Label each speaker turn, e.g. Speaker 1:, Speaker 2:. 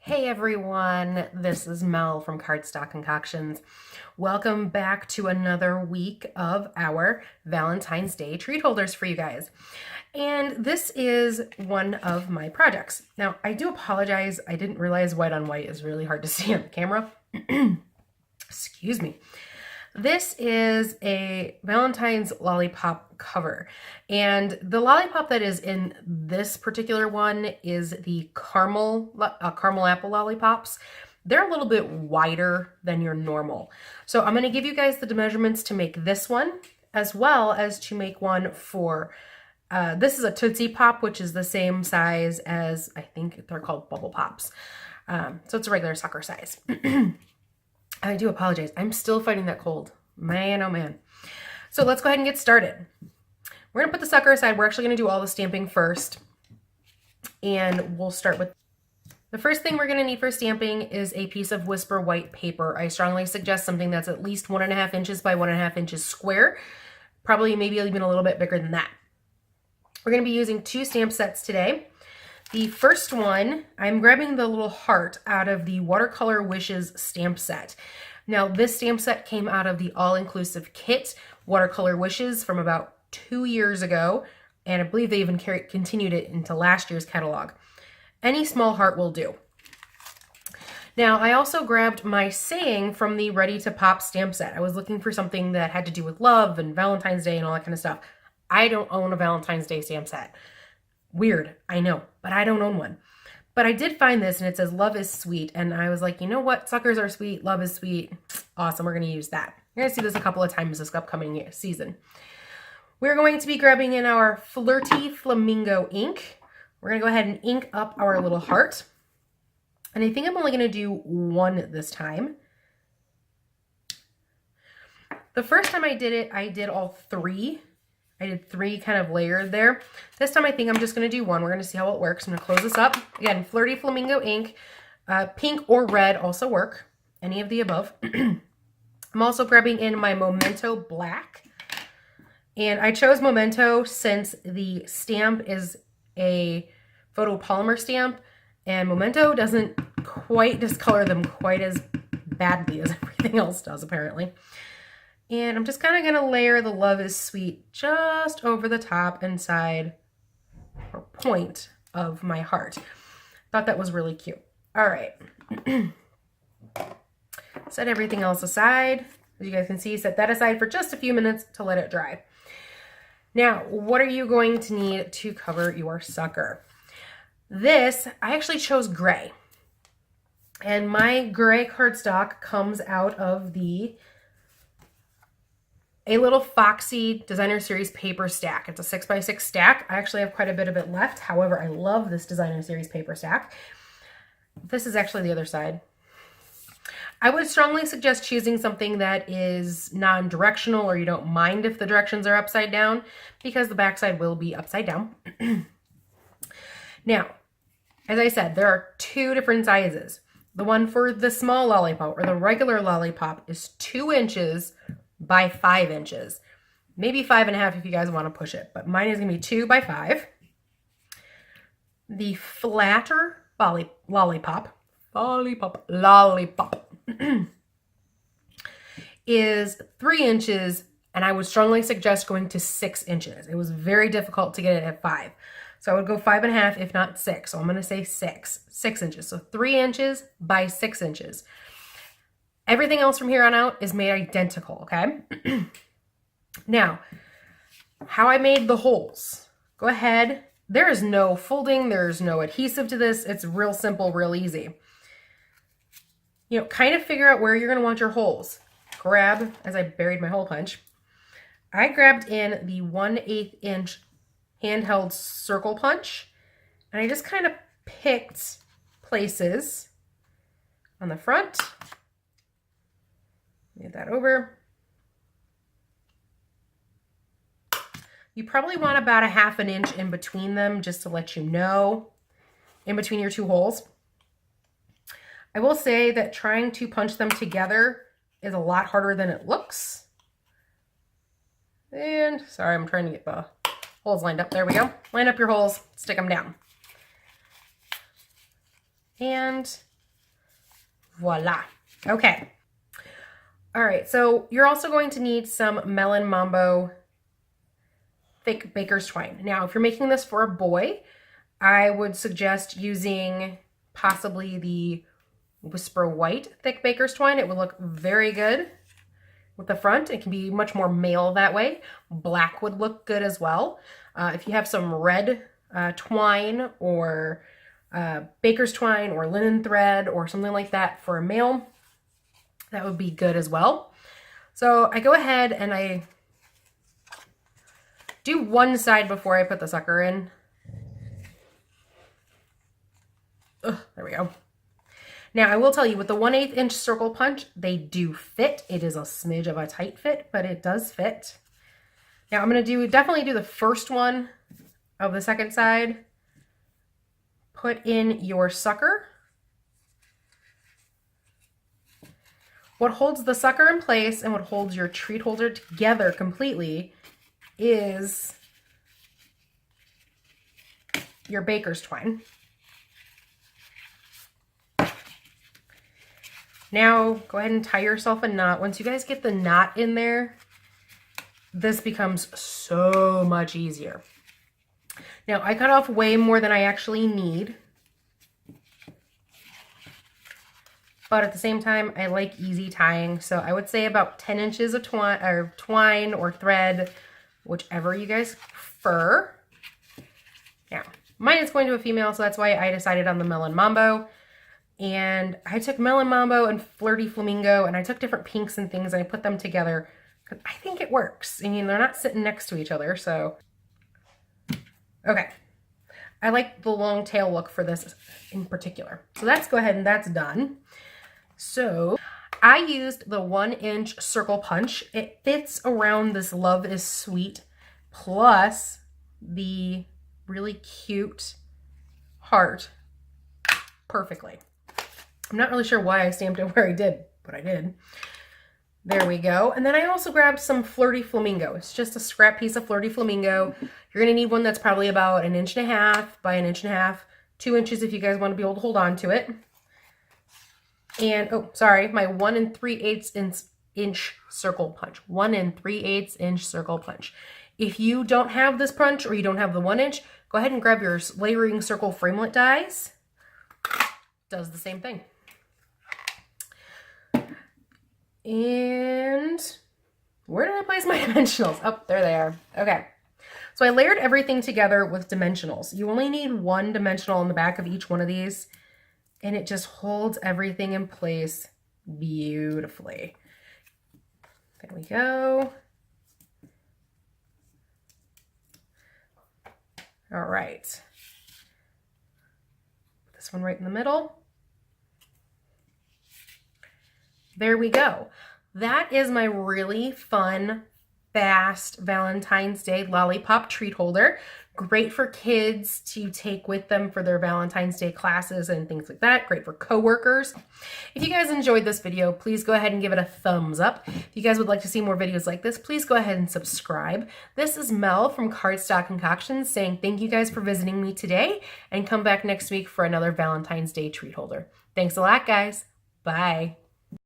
Speaker 1: Hey everyone, this is Mel from Cardstock Concoctions. Welcome back to another week of our Valentine's Day treat holders for you guys. And this is one of my projects. Now, I do apologize. I didn't realize white on white is really hard to see on the camera. Excuse me. This is a Valentine's lollipop cover, and the lollipop that is in this particular one is the caramel apple lollipops. They're a little bit wider than your normal. So I'm going to give you guys the measurements to make this one, as well as to make one for, this is a Tootsie Pop, which is the same size as, I think they're called Bubble Pops. So it's a regular sucker size. I do apologize. I'm still fighting that cold. Man, oh man. So let's go ahead and get started. We're going to put the sucker aside. We're actually going to do all the stamping first. And we'll start with the first thing we're going to need for stamping is a piece of Whisper white paper. I strongly suggest something that's at least 1.5 inches by 1.5 inches square. Probably maybe even a little bit bigger than that. We're going to be using 2 stamp sets today. The first one, I'm grabbing the little heart out of the Watercolor Wishes stamp set. Now, this stamp set came out of the all-inclusive kit, Watercolor Wishes, from about 2 years ago, and I believe they even continued it into last year's catalog. Any small heart will do. Now, I also grabbed my saying from the Ready to Pop stamp set. I was looking for something that had to do with love and Valentine's Day and all that kind of stuff. I don't own a Valentine's Day stamp set. Weird, I know, but I don't own one. But I did find this, and it says love is sweet, and I was like, you know what, suckers are sweet, love is sweet. Awesome, we're going to use that. You're going to see this a couple of times this upcoming season. We're going to be grabbing in our Flirty Flamingo ink. We're going to go ahead and ink up our little heart. And I think I'm only going to do 1 this time. The first time I did it, I did all 3. I did 3 kind of layered there. This time I think I'm just going to do 1. We're going to see how it works. I'm going to close this up. Again, Flirty Flamingo ink. Pink or red also work. Any of the above. I'm also grabbing in my Memento black. And I chose Memento since the stamp is a photopolymer stamp. And Memento doesn't quite discolor them quite as badly as everything else does, apparently. And I'm just kind of going to layer the Love is Sweet just over the top and side or point of my heart. Thought that was really cute. All right. Set everything else aside. As you guys can see, set that aside for just a few minutes to let it dry. Now, what are you going to need to cover your sucker? This, I actually chose gray. And my gray cardstock comes out of the A Little Foxy Designer Series paper stack. It's a 6x6 stack. I actually have quite a bit of it left. However, I love this Designer Series paper stack. This is actually the other side. I would strongly suggest choosing something that is non-directional, or you don't mind if the directions are upside down, because the backside will be upside down. Now, as I said, there are 2 different sizes. The one for the small lollipop, or the regular lollipop, is 2 inches by 5 inches. Maybe 5.5 if you guys want to push it, but mine is going to be 2 by 5. The flatter lollipop is 3 inches, and I would strongly suggest going to 6 inches. It was very difficult to get it at 5. So I would go 5.5, if not 6. So I'm going to say 6 inches. So 3 inches by 6 inches. Everything else from here on out is made identical, okay? Now, how I made the holes. Go ahead. There is no folding. There's no adhesive to this. It's real simple, real easy. You know, kind of figure out where you're going to want your holes. Grab, as I buried my hole punch, I grabbed in the 1/8 inch handheld circle punch, and I just kind of picked places on the front. Move that over. You probably want about 1/2 inch in between them, just to let you know, in between your 2 holes. I will say that trying to punch them together is a lot harder than it looks. And sorry, I'm trying to get the holes lined up. There we go. Line up your holes, stick them down. And Voila. Okay. All right, so you're also going to need some Melon Mambo thick baker's twine. Now, if you're making this for a boy, I would suggest using possibly the Whisper White thick baker's twine. It would look very good with the front. It can be much more male that way. Black would look good as well. If you have some red twine or baker's twine or linen thread or something like that for a male, that would be good as well. So I go ahead and I do one side before I put the sucker in. There we go. Now I will tell you, with the 1/8 inch circle punch, they do fit. It is a smidge of a tight fit, but it does fit. Now I'm going to definitely do the first one of the second side. Put in your sucker. What holds the sucker in place and what holds your treat holder together completely is your baker's twine. Now go ahead and tie yourself a knot. Once you guys get the knot in there, this becomes so much easier. Now I cut off way more than I actually need. But at the same time, I like easy tying. So I would say about 10 inches of twine or thread, whichever you guys prefer. Now, mine is going to a female, so that's why I decided on the Melon Mambo. And I took Melon Mambo and Flirty Flamingo, and I took different pinks and things, and I put them together because I think it works. I mean, they're not sitting next to each other, so. Okay. I like the long tail look for this in particular. So let's go ahead and that's done. So I used the 1-inch circle punch. It fits around this Love is Sweet plus the really cute heart perfectly. I'm not really sure why I stamped it where I did, but I did. There we go. And then I also grabbed some Flirty Flamingo. It's just a scrap piece of Flirty Flamingo. You're going to need one that's probably about 1.5 inches by 1.5 inches, 2 inches if you guys want to be able to hold on to it. And, oh, sorry, my 1 3/8 inch circle punch. 1 3/8 inch circle punch. If you don't have this punch or you don't have the 1 inch, go ahead and grab your layering circle framelit dies. Does the same thing. And where did I place my dimensionals? Oh, there they are. Okay. So I layered everything together with dimensionals. You only need one dimensional on the back of each one of these, and it just holds everything in place beautifully. There we go. All right. This one right in the middle. There we go. That is my really fun, fast Valentine's Day lollipop treat holder. Great for kids to take with them for their Valentine's Day classes and things like that. Great for coworkers. If you guys enjoyed this video, please go ahead and give it a thumbs up. If you guys would like to see more videos like this, please go ahead and subscribe. This is Mel from Cardstock Concoctions saying thank you guys for visiting me today, and come back next week for another Valentine's Day treat holder. Thanks a lot, guys. Bye.